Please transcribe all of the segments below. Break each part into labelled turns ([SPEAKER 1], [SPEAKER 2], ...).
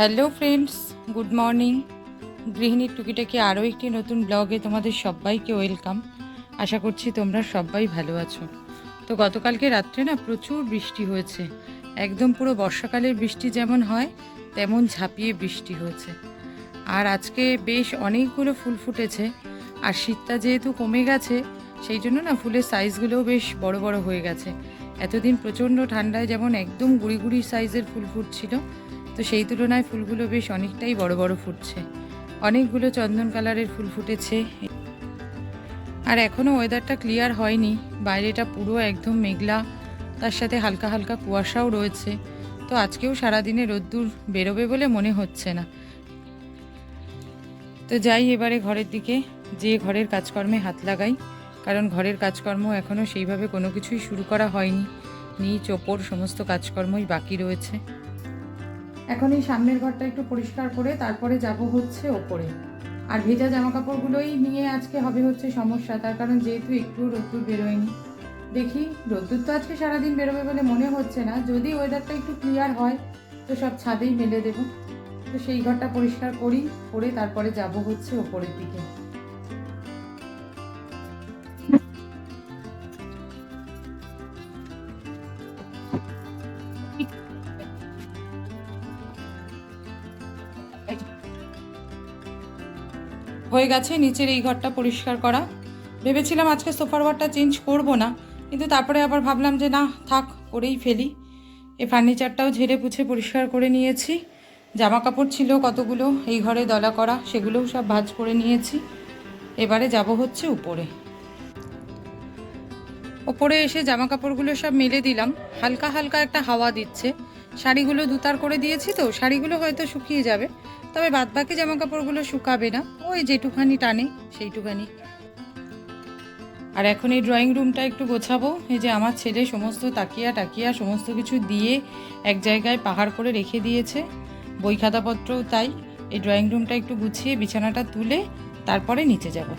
[SPEAKER 1] Hello friends, good morning. গৃহিণীর টুকিটাকি আরও একটি নতুন ব্লগে তোমাদের সবাইকে ওয়েলকাম। আশা করছি তোমরা সবাই ভালো আছো। তো গতকালকে রাত্রে না প্রচুর বৃষ্টি হয়েছে, একদম পুরো বর্ষাকালের বৃষ্টি যেমন হয় তেমন ঝাঁপিয়ে বৃষ্টি হয়েছে। আর আজকে বেশ অনেকগুলো ফুল ফুটেছে, আর শীতটা যেহেতু কমে গেছে সেই জন্য না ফুলের সাইজগুলোও বেশ বড় বড় হয়ে গেছে। এতদিন প্রচণ্ড ঠান্ডায় যেমন একদম গুড়ি গুড়ি সাইজের ফুল ফুটছিল, তো সেই তুলনায় ফুলগুলো বেশ অনেকটাই বড় বড় ফুটছে। অনেকগুলো চন্দন কালারের ফুল ফুটেছে। আর এখনও ওয়েদারটা ক্লিয়ার হয়নি, বাইরেটা পুরো একদম মেঘলা, তার সাথে হালকা হালকা কুয়াশাও রয়েছে। তো আজকেও সারাদিনে রোদ্দুর বেরোবে বলে মনে হচ্ছে না। তো যাই এবারে ঘরের দিকে, যে ঘরের কাজকর্মে হাত লাগাই, কারণ ঘরের কাজকর্ম এখনও সেইভাবে কোনো কিছুই শুরু করা হয়নি। নিচ ওপর সমস্ত কাজকর্মই বাকি রয়েছে। এখন এই সামনের ঘরটা একটু পরিষ্কার করে তারপরে যাব হচ্ছে ওপরে। আর ভেজা জামা কাপড়গুলোই নিয়ে আজকে হবে হচ্ছে সমস্যা, তার কারণ যেহেতু একটু রোদ্দুর বেরোয়নি। দেখি, রোদ্দুর তো আজকে সারাদিন বেরোবে বলে মনে হচ্ছে না, যদি ওয়েদারটা একটু ক্লিয়ার হয় তো সব ছাদেই মেলে দেব। তো সেই ঘরটা পরিষ্কার করি, করে তারপরে যাব হচ্ছে ওপরের দিকে। হয়ে গেছে নিচের এই ঘরটা পরিষ্কার করা। ভেবেছিলাম আজকে সোফার ঘরটা চেঞ্জ করব না, কিন্তু তারপরে আবার ভাবলাম যে না থাক, করেই ফেলি। এই ফার্নিচারটাও ঝেড়ে পুছে পরিষ্কার করে নিয়েছি। জামা কাপড় ছিল কতগুলো এই ঘরে দলা করা, সেগুলোও সব ভাঁজ করে নিয়েছি। এবারে যাব হচ্ছে উপরে। ওপরে এসে জামা কাপড়গুলো সব মেলে দিলাম। হালকা হালকা একটা হাওয়া দিচ্ছে। শাড়িগুলো দুতার করে দিয়েছি, তো শাড়িগুলো হয়তো শুকিয়ে যাবে, তবে বাদবাকি জামা কাপড়গুলো শুকাবে না, ওই যেটুখানি টানে সেইটুখানি। আর এখন এই ড্রয়িং রুমটা একটু গোছাবো। এই যে আমার ছেলে সমস্ত তাকিয়া টাকিয়া সমস্ত কিছু দিয়ে এক জায়গায় পাহাড় করে রেখে দিয়েছে, বই খাতাপত্রও তাই। এই ড্রয়িং রুমটা একটু গুছিয়ে বিছানাটা তুলে তারপরে নিচে যাব।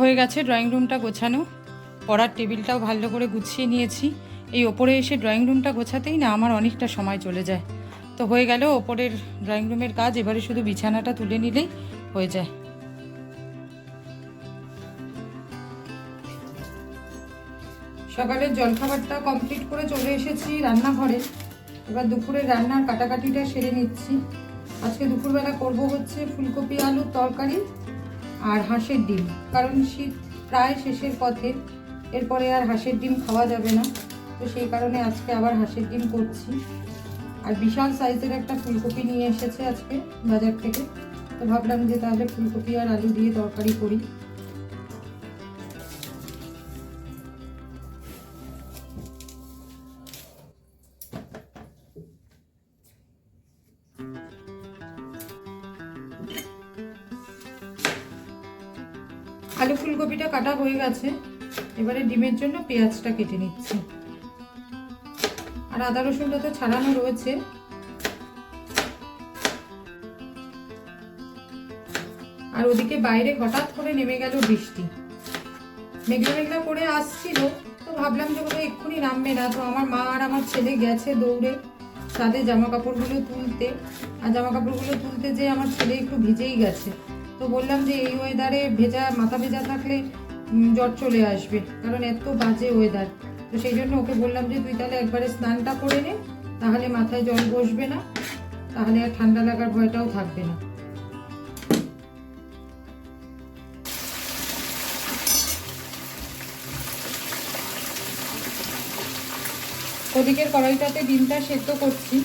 [SPEAKER 1] হয়ে গেছে ড্রয়িং রুমটা গোছানো, পড়ার টেবিলটাও ভালো করে গুছিয়ে নিয়েছি। এই ওপরে এসে ড্রয়িং রুমটা গোছাতেই না আমার অনেকটা সময় চলে যায়। তো হয়ে গেল ওপরের ড্রয়িং রুমের কাজ, এবারে শুধু বিছানাটা তুলে নিলেই হয়ে যায়। সকালের জলখাবারটা কমপ্লিট করে চলে এসেছি রান্নাঘরে। এবার দুপুরের রান্নার কাটাকাটিটা সেরে নিচ্ছি। আজকে দুপুরবেলা করব হচ্ছে ফুলকপি আলুর তরকারি আর হাঁসের ডিম, কারণ শীত প্রায় শেষের পথে, এরপরে আর হাঁসের ডিম খাওয়া যাবে না। তো সেই কারণে আজকে আবার হাঁসের ডিম করছি। আর বিশাল সাইজের একটা ফুলকপি নিয়ে এসেছে আজকে বাজার থেকে, তো ভাবলাম যে তাহলে ফুলকপি আর আলু দিয়ে তরকারি করি। আলু ফুলকপিটা কাটা হয়ে গেছে, এবারে ডিমের জন্য পেঁয়াজটা কেটে নিচ্ছি। আর আদা রসুনটা তো ছাড়ানো রয়েছে। আর ওদিকে বাইরে হঠাৎ করে নেমে গেল বৃষ্টি, মেঘলা মেঘলা করে আসছিল। তো ভাবলাম যে কোথাও এক্ষুনি নামবে না, তো আমার মা আর আমার ছেলে গেছে দৌড়ে ছাদে জামা কাপড়গুলো তুলতে। আর জামা কাপড়গুলো তুলতে যে আমার ছেলে একটু ভিজেই গেছে। তো বললাম যে এই ওয়েদারে ভেজা, মাথা ভেজা থাকলে জ্বর চলে আসবে, কারণ এত বাজে ওয়েদার। তো সেই জন্য ওকে বললাম যে তুই তাহলে একবারে স্নানটা করে নে, তাহলে মাথায় জল বসবে না, তাহলে আর ঠান্ডা লাগার ভয়টাও থাকবে না। ওদিকের কড়াইটাতে ডিমটা সেদ্ধ করছি।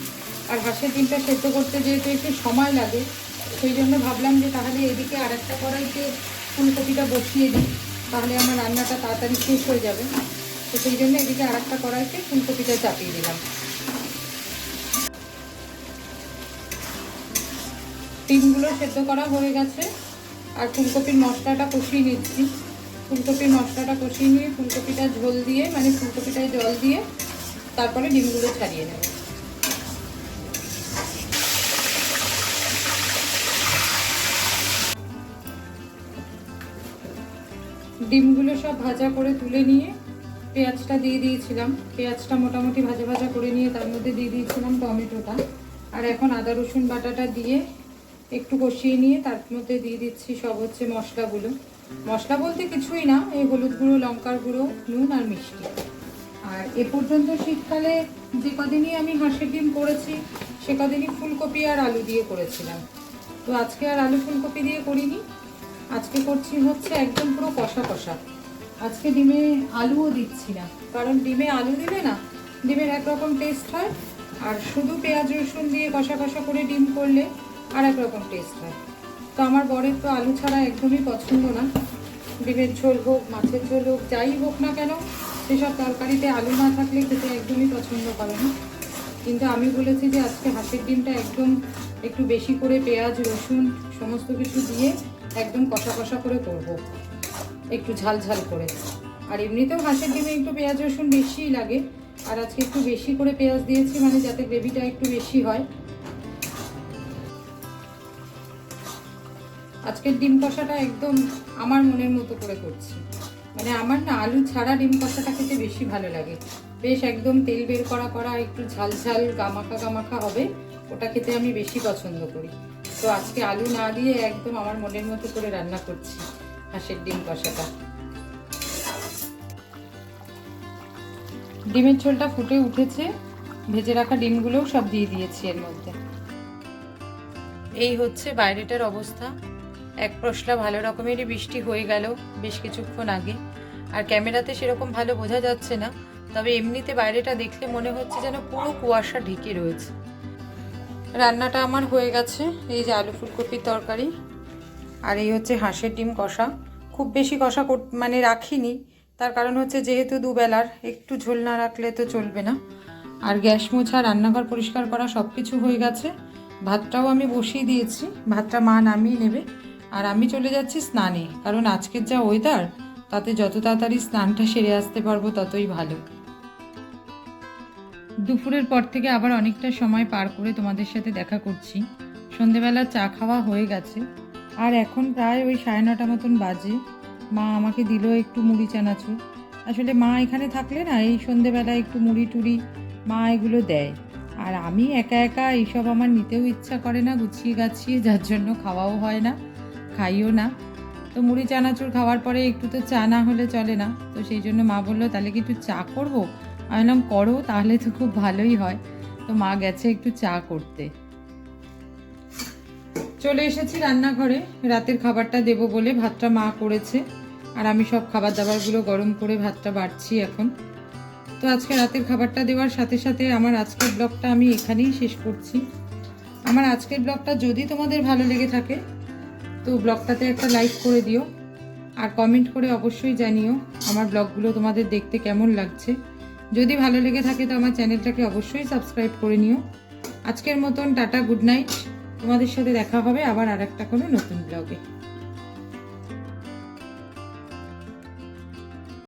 [SPEAKER 1] আর হাঁসের ডিমটা সেদ্ধ করতে যেহেতু একটু সময় লাগে, সেই জন্য ভাবলাম যে তাহলে এদিকে আর একটা কড়াইতে ফুলকপিটা বসিয়ে দিই, তাহলে আমার রান্নাটা তাড়াতাড়ি শেষ হয়ে যাবে। তো সেই জন্য এদিকে আর একটা কড়াইতে ফুলকপিটা চাপিয়ে দিলাম। ডিমগুলো সেদ্ধ করা হয়ে গেছে, আর ফুলকপির মশলাটা কষিয়ে নিচ্ছি। ফুলকপির মশলাটা কষিয়ে নিয়ে ফুলকপিটা ঝোল দিয়ে মানে ফুলকপিটায় জল দিয়ে তারপরে ডিমগুলো ছাড়িয়ে নেব। ডিমগুলো সব ভাজা করে তুলে নিয়ে পেঁয়াজটা দিয়ে দিয়েছিলাম। পেঁয়াজটা মোটামুটি ভাজা ভাজা করে নিয়ে তার মধ্যে দিয়ে দিয়েছিলাম টমেটোটা। আর এখন আদা রসুন বাটাটা দিয়ে একটু কষিয়ে নিয়ে তার মধ্যে দিয়ে দিচ্ছি সব হচ্ছে মশলাগুলো। মশলা বলতে কিছুই না, এই হলুদ গুঁড়ো, লঙ্কার গুঁড়ো, নুন আর মিষ্টি। আর এ পর্যন্ত শীতকালে যে কদিনই আমি হাঁসের ডিম করেছি সে কদিনই ফুলকপি আর আলু দিয়ে করেছিলাম। তো আজকে আর আলু ফুলকপি দিয়ে করিনি, আজকে করছি হচ্ছে একদম পুরো কষা কষা। আজকে ডিমে আলুও দিচ্ছি না, কারণ ডিমে আলু দিলে না ডিমের একরকম টেস্ট হয়, আর শুধু পেঁয়াজ রসুন দিয়ে কষা কষা করে ডিম করলে আর একরকম টেস্ট হয়। তো আমার বরের তো আলু ছাড়া একদমই পছন্দ না। ডিমের ঝোল হোক, মাছের ঝোল হোক, যাই হোক না কেন সেসব তরকারিতে আলু না থাকলে খেতে একদমই পছন্দ করে না। কিন্তু আমি বলেছি যে আজকে হাঁসের ডিমটা একদম একটু বেশি করে পেঁয়াজ রসুন সমস্ত কিছু দিয়ে একদম কষা কষা করে করব, একটু ঝাল ঝাল করে। আর এমনিতেও হাঁসের ডিমে একটু পেঁয়াজ রসুন বেশিই লাগে, আর আজকে একটু বেশি করে পেঁয়াজ দিয়েছি মানে যাতে গ্রেভিটা একটু বেশি হয়। আজকের ডিম কষাটা একদম আমার মনের মতো করে করছি, মানে আমার না আলু ছাড়া ডিম কষাটা খেতে বেশি ভালো লাগে। বেশ একদম তেল বের করা করা একটু ঝাল ঝাল গামাখা গামাখা হবে, ওটা খেতে আমি বেশি পছন্দ করি। তো আজকে আলু না দিয়ে একদম আমার মনের মতো করে রান্না করছি হাঁসের ডিম কষাটা। ডিমের ঝোলটা ফুটে উঠেছে, ভেজে রাখা ডিমগুলোও সব দিয়ে দিয়েছি এর মধ্যে। এই হচ্ছে বাইরেটার অবস্থা। এক পশলা ভালো রকমেরই বৃষ্টি হয়ে গেল বেশ কিছুক্ষণ আগে, আর ক্যামেরাতে সেরকম ভালো বোঝা যাচ্ছে না, তবে এমনিতে বাইরেটা দেখলে মনে হচ্ছে যেন পুরো কুয়াশা ঢেকে রয়েছে। রান্নাটা আমার হয়ে গেছে, এই যে আলু ফুলকপির তরকারি আর এই হচ্ছে হাঁসের ডিম কষা। খুব বেশি কষা মানে রাখিনি, তার কারণ হচ্ছে যেহেতু দুবেলার, একটু ঝোল না রাখলে তো চলবে না। আর গ্যাস মোছা, রান্নাঘর পরিষ্কার করা সব কিছু হয়ে গেছে। ভাতটাও আমি বসিয়ে দিয়েছি, ভাতটা মা নামিয়ে নেবে। আর আমি চলে যাচ্ছি স্নানে, কারণ আজকের যা ওয়েদার তাতে যত তাড়াতাড়ি স্নানটা সেরে আসতে পারবো ততই ভালো। দুপুরের পর থেকে আবার অনেকটা সময় পার করে তোমাদের সাথে দেখা করছি। সন্ধেবেলা চা খাওয়া হয়ে গেছে, আর এখন প্রায় ওই 9:30 মতন বাজে। মা আমাকে দিল একটু মুড়ি চানাচুর। আসলে মা এখানে থাকলে না এই সন্ধেবেলা একটু মুড়ি টুড়ি মা এগুলো দেয়, আর আমি একা একা এইসব আমার নিতেও ইচ্ছা করে না গুছিয়ে গাছিয়ে, যার জন্য খাওয়াও হয় না, খাইও না। তো মুড়ি চানাচুর খাওয়ার পরে একটু তো চা না হলে চলে না, তো সেই জন্য মা বললো তাহলে কি একটু চা করবো। আমি বললাম করো, তাহলে তো খুব ভালোই হয়। তো মা গেছে একটু চা করতে। চলে এসেছি রান্নাঘরে, রাতের খাবারটা দেবো বলে ভাতটা মা করেছে, আর আমি সব খাবার দাবারগুলো গরম করে ভাতটা বাড়ছি এখন। তো আজকে রাতের খাবারটা দেওয়ার সাথে সাথে আমার আজকের ব্লগটা আমি এখানেই শেষ করছি। আমার আজকের ব্লগটা যদি তোমাদের ভালো লেগে থাকে তো ব্লগটাতে একটা লাইক করে দিও, আর কমেন্ট করে অবশ্যই জানিও আমার ব্লগগুলো তোমাদের দেখতে কেমন লাগছে। যদি ভালো লেগে থাকে তো আমার চ্যানেলটাকে অবশ্যই সাবস্ক্রাইব করে নিও। আজকের মতন টাটা, গুড নাইট। তোমাদের সাথে দেখা হবে আবার আরেকটা কোনো নতুন ব্লগে।